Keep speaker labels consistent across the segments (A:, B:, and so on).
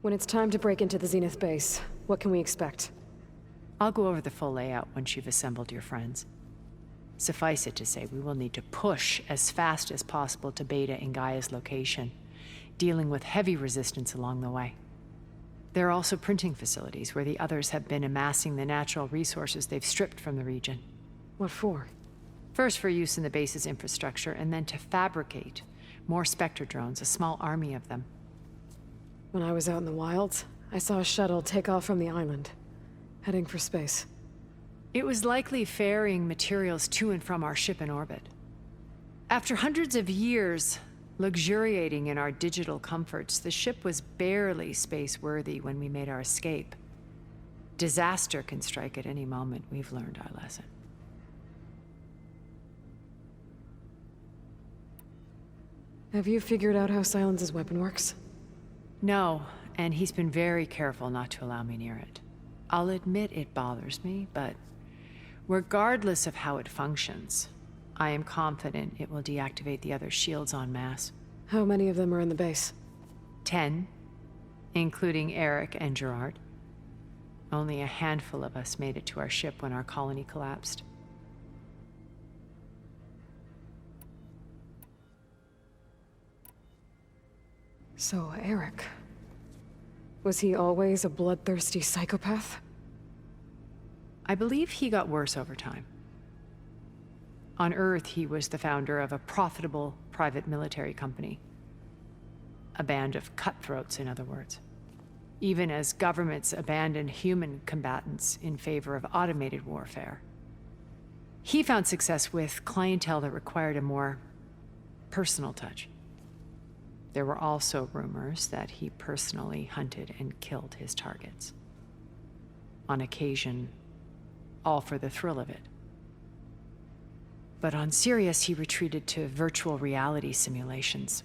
A: When it's time to break into the Zenith base, what can we expect?
B: I'll go over the full layout once you've assembled your friends. Suffice it to say, we will need to push as fast as possible to Beta and GAIA's location, dealing with heavy resistance along the way. There are also printing facilities where the others have been amassing the natural resources they've stripped from the region.
A: What for?
B: First for use in the base's infrastructure, and then to fabricate more Spectre drones, a small army of them.
A: When I was out in the wilds, I saw a shuttle take off from the island, heading for space.
B: It was likely ferrying materials to and from our ship in orbit. After hundreds of years luxuriating in our digital comforts, the ship was barely space-worthy when we made our escape. Disaster can strike at any moment. We've learned our lesson.
A: Have you figured out how Sylens' weapon works?
B: No, and he's been very careful not to allow me near it. I'll admit it bothers me, but regardless of how it functions, I am confident it will deactivate the other shields en masse.
A: How many of them are in the base?
B: 10, including Erik and Gerard. Only a handful of us made it to our ship when our colony collapsed.
A: So, Erik. Was he always a bloodthirsty psychopath?
B: I believe he got worse over time. On Earth, he was the founder of a profitable private military company. A band of cutthroats, in other words. Even as governments abandoned human combatants in favor of automated warfare. He found success with clientele that required a more personal touch. There were also rumors that he personally hunted and killed his targets. On occasion, all for the thrill of it. But on Sirius, he retreated to virtual reality simulations.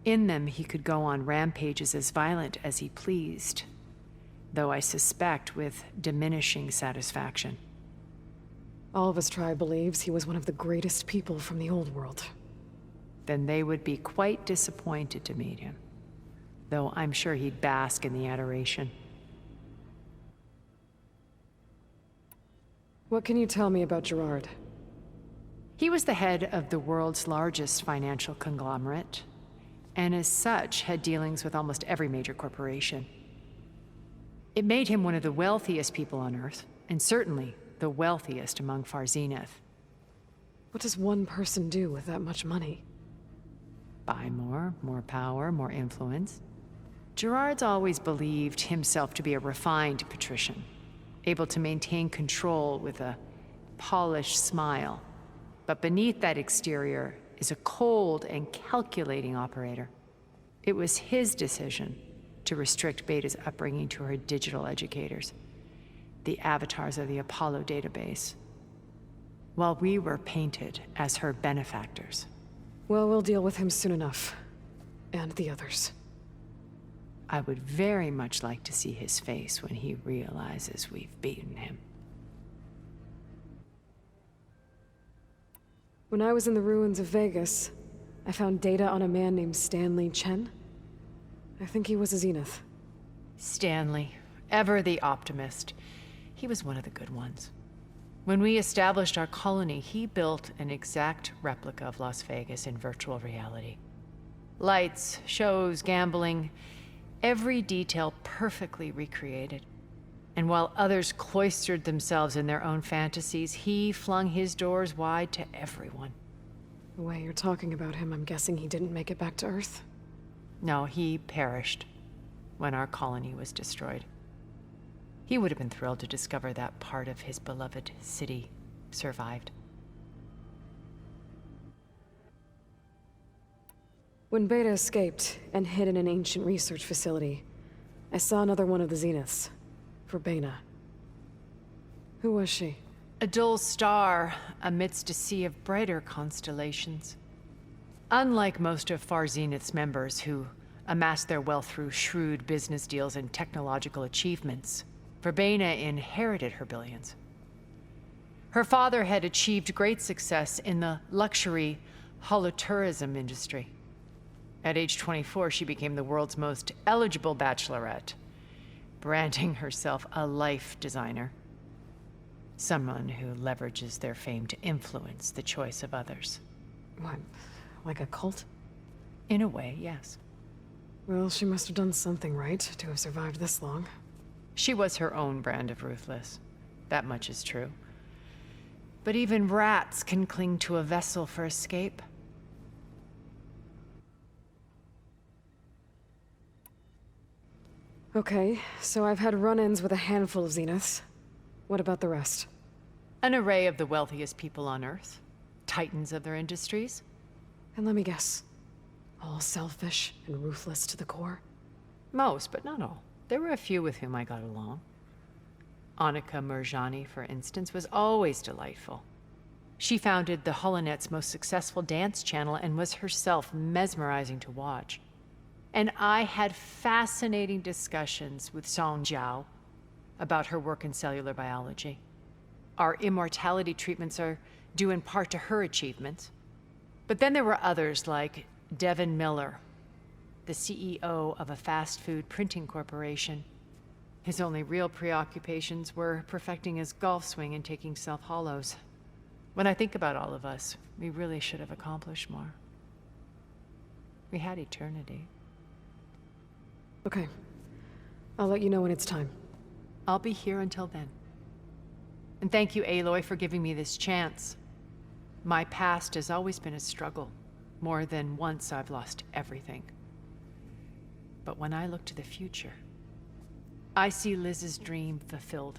B: In them, he could go on rampages as violent as he pleased, though I suspect with diminishing satisfaction.
A: Alva's tribe believes he was one of the greatest people from the old world.
B: Then they would be quite disappointed to meet him, though I'm sure he'd bask in the adoration.
A: What can you tell me about Gerard?
B: He was the head of the world's largest financial conglomerate, and as such had dealings with almost every major corporation. It made him one of the wealthiest people on Earth, and certainly the wealthiest among Far Zenith.
A: What does one person do with that much money?
B: Buy more power, more influence. Gerard's always believed himself to be a refined patrician, able to maintain control with a polished smile. But beneath that exterior is a cold and calculating operator. It was his decision to restrict Beta's upbringing to her digital educators, the avatars of the Apollo database, while we were painted as her benefactors.
A: Well, we'll deal with him soon enough. And the others.
B: I would very much like to see his face when he realizes we've beaten him.
A: When I was in the ruins of Vegas, I found data on a man named Stanley Chen. I think he was a Zenith.
B: Stanley, ever the optimist. He was one of the good ones. When we established our colony, he built an exact replica of Las Vegas in virtual reality. Lights, shows, gambling, every detail perfectly recreated. And while others cloistered themselves in their own fantasies, he flung his doors wide to everyone.
A: The way you're talking about him, I'm guessing he didn't make it back to Earth?
B: No, he perished when our colony was destroyed. He would have been thrilled to discover that part of his beloved city survived.
A: When Beta escaped and hid in an ancient research facility, I saw another one of the Zeniths, Verbena. Who was she?
B: A dull star amidst a sea of brighter constellations. Unlike most of Far Zenith's members who amassed their wealth through shrewd business deals and technological achievements, Verbena inherited her billions. Her father had achieved great success in the luxury holotourism industry, At age 24, she became the world's most eligible bachelorette, branding herself a life designer. Someone who leverages their fame to influence the choice of others.
A: What, like a cult?
B: In a way, yes.
A: Well, she must have done something right to have survived this long.
B: She was her own brand of ruthless. That much is true. But even rats can cling to a vessel for escape.
A: Okay, so I've had run-ins with a handful of Zeniths. What about the rest?
B: An array of the wealthiest people on Earth. Titans of their industries.
A: And let me guess. All selfish and ruthless to the core?
B: Most, but not all. There were a few with whom I got along. Annika Murjani, for instance, was always delightful. She founded the Holonet's most successful dance channel and was herself mesmerizing to watch. And I had fascinating discussions with Song Jiao about her work in cellular biology. Our immortality treatments are due in part to her achievements. But then there were others like Devin Miller, the CEO of a fast food printing corporation. His only real preoccupations were perfecting his golf swing and taking self-hollows. When I think about all of us, we really should have accomplished more. We had eternity.
A: Okay. I'll let you know when it's time.
B: I'll be here until then. And thank you, Aloy, for giving me this chance. My past has always been a struggle. More than once I've lost everything. But when I look to the future, I see Liz's dream fulfilled.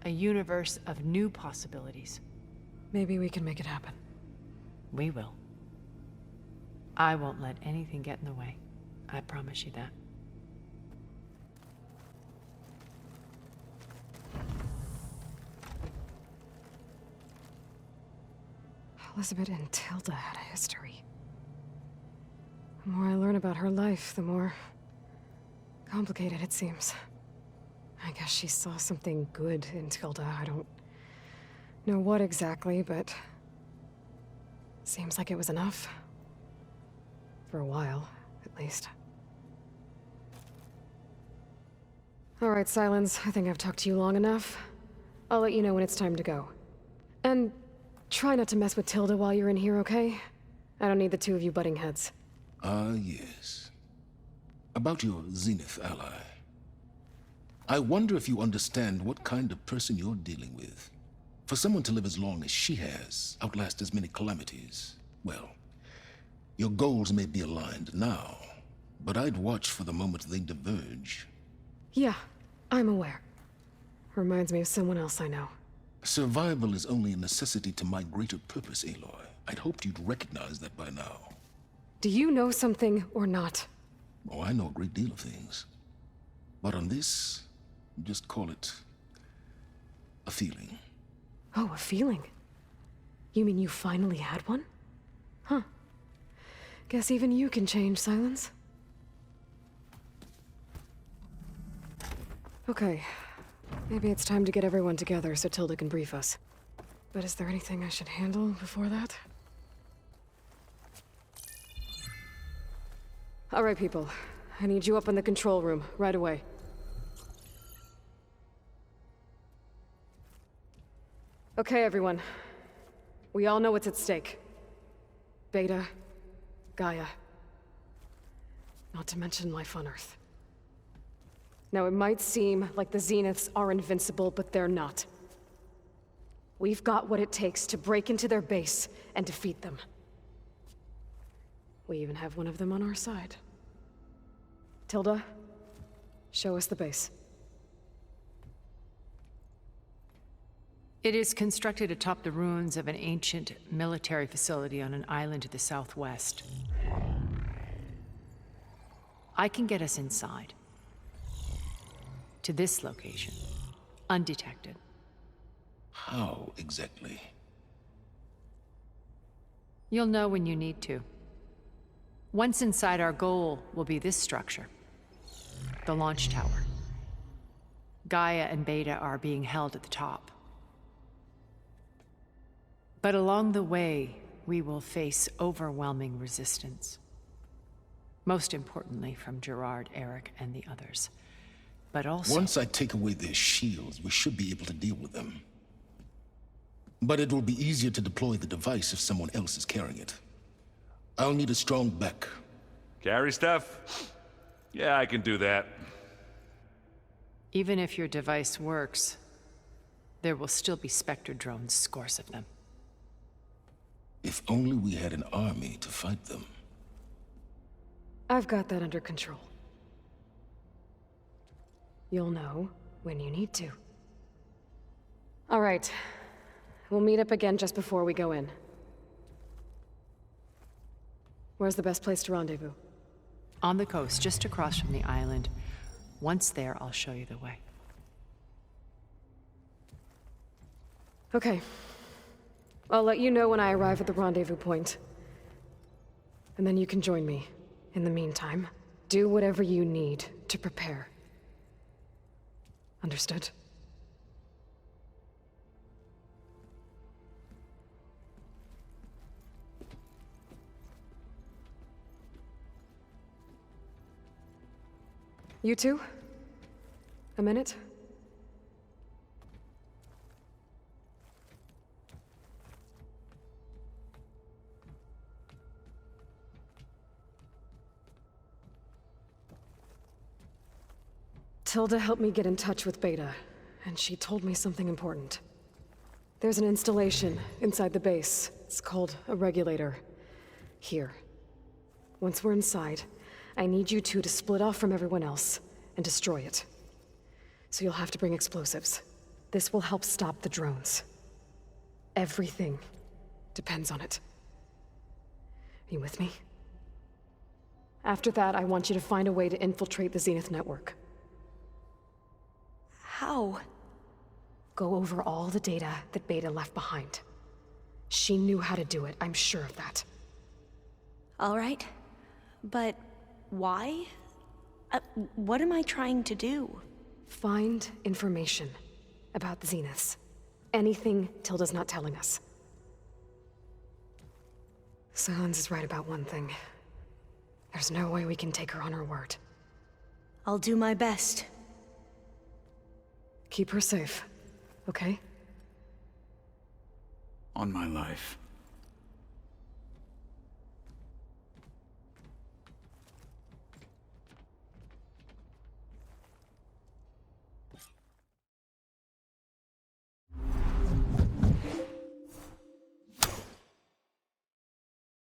B: A universe of new possibilities.
A: Maybe we can make it happen.
B: We will. I won't let anything get in the way. I promise you that.
A: Elisabet and Tilda had a history. The more I learn about her life, the more complicated it seems. I guess she saw something good in Tilda. I don't know what exactly, but seems like it was enough. For a while, at least. All right, Sylens, I think I've talked to you long enough. I'll let you know when it's time to go. And try not to mess with Tilda while you're in here, okay? I don't need the two of you butting heads.
C: Yes. About your Zenith ally. I wonder if you understand what kind of person you're dealing with. For someone to live as long as she has, outlast as many calamities, well, your goals may be aligned now, but I'd watch for the moment they diverge.
A: Yeah, I'm aware. Reminds me of someone else I know.
C: Survival is only a necessity to my greater purpose, Aloy. I'd hoped you'd recognize that by now.
A: Do you know something or not?
C: Oh, I know a great deal of things. But on this, just call it a feeling.
A: Oh, a feeling? You mean you finally had one? Huh. Guess even you can change, Sylens. Okay. Maybe it's time to get everyone together so Tilda can brief us. But is there anything I should handle before that? All right, people. I need you up in the control room, right away. Okay, everyone. We all know what's at stake. Beta, Gaia. Not to mention life on Earth. Now, it might seem like the Zeniths are invincible, but they're not. We've got what it takes to break into their base and defeat them. We even have one of them on our side. Tilda, show us the base.
B: It is constructed atop the ruins of an ancient military facility on an island to the southwest. I can get us inside. To this location, undetected.
C: How exactly?
B: You'll know when you need to. Once inside, our goal will be this structure. The launch tower. Gaia and Beta are being held at the top. But along the way, we will face overwhelming resistance. Most importantly from Gerard, Erik, and the others. But also...
C: Once I take away their shields, we should be able to deal with them. But it will be easier to deploy the device if someone else is carrying it. I'll need a strong back.
D: Carry stuff? Yeah, I can do that.
B: Even if your device works, there will still be Spectre drones, scores of them.
C: If only we had an army to fight them.
A: I've got that under control. You'll know when you need to. All right. We'll meet up again just before we go in. Where's the best place to rendezvous?
B: On the coast, just across from the island. Once there, I'll show you the way.
A: Okay. I'll let you know when I arrive at the rendezvous point. And then you can join me. In the meantime, do whatever you need to prepare. Understood? You two? A minute? Tilda helped me get in touch with Beta, and she told me something important. There's an installation inside the base. It's called a regulator. Here. Once we're inside, I need you two to split off from everyone else and destroy it. So you'll have to bring explosives. This will help stop the drones. Everything depends on it. Are you with me? After that, I want you to find a way to infiltrate the Zenith network.
E: How?
A: Go over all the data that Beta left behind. She knew how to do it, I'm sure of that.
E: All right. But why? What am I trying to do?
A: Find information about the Zeniths. Anything Tilda's not telling us. Sylens is right about one thing. There's no way we can take her on her word.
E: I'll do my best.
A: Keep her safe, okay?
F: On my life.